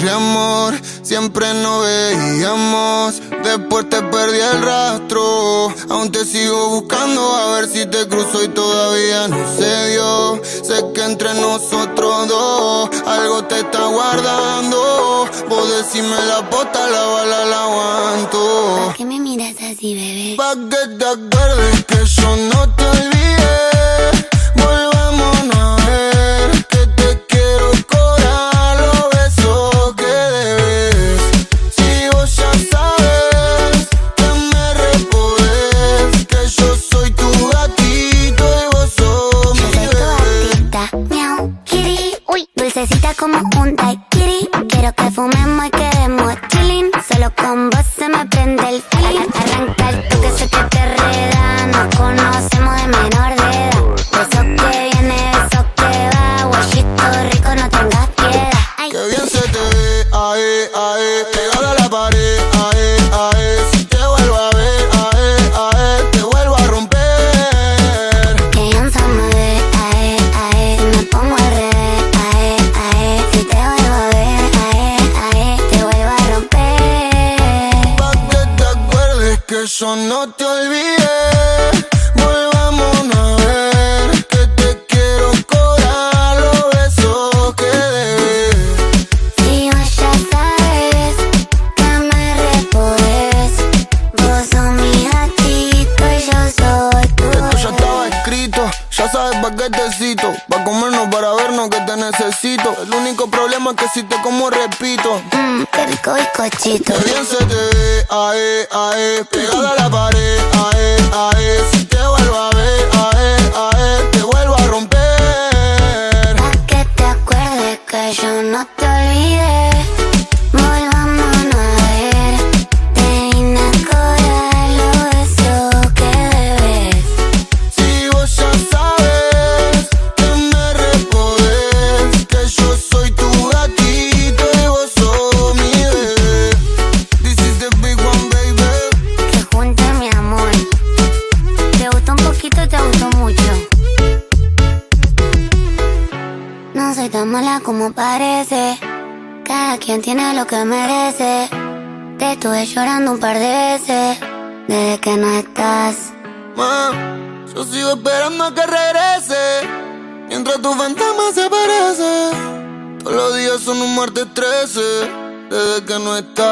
simple amor, siempre nos veíamos. Después te perdí el rastro, aún te sigo buscando a ver si te cruzo y todavía no se dio. Sé que entre nosotros dos algo te está guardando. Vos decime la posta, la bala la aguanto. ¿Por qué me miras así, bebé? Pa' que te acuerdes que yo no te olvidé. Volvámonos a ver, que te quiero cobrar los besos que debes. Si vos ya sabes que me repodés, que yo soy tu gatito y vos sos mi Yo soy tu bebé. gatita, miau, kitty. Uy, dulcecita como un daiquiri. Quiero que fumemos y quedemos chillin'. Solo con vos se me prende el feeling. Arranca el toque, sé que te reda. Nos conocemos de menor de edad. Beso que viene, beso que va. Guayito rico, no tengas piedad. Ay. Qué bien se te ve, ae, ae, pegada a la pared, ae, ae. Si te vuelvo a ver, ae, ae, te vuelvo a romper. Que Yonza me ve, ae, ae. Me pongo al revés, ae, ae. Si te vuelvo a ver, ae, ae. Te vuelvo a romper. Pa' que te acuerdes que yo no te olvidé. Volvámonos a ver, que te quiero cobrar los besos que debes. Si vos ya sabes que me repodés. Vos sos mi gatito y yo soy tu Esto ya bebé. estaba escrito, ya sabes pa' qué te cito. Pa' comernos, para vernos, que te necesito. El único problema es que si te como repito. Qué rico bizcochito. Qué bien se te ve, ae, ae, pegada a la pared, ae, ae. Si te vuelvo a ver, ae, ae, te vuelvo a romper. Pa' que te acuerdes que yo no te olvidé. Volvámonos a ver. Te vine a cobrar los besos que debes. Si vos ya sabes que me repodés, que yo soy tu gatito y vos sos mi bebé. This is the big one, baby. Que junte mi amor. ¿Te gustó un poquito, te gustó mucho? No soy tan mala como parece. Cada quien tiene lo que merece. Te estuve llorando un par de veces desde que no estás. Ma, yo sigo esperando a que regrese, mientras tu fantasma se aparece. Todos los días son un martes 13, desde que no estás.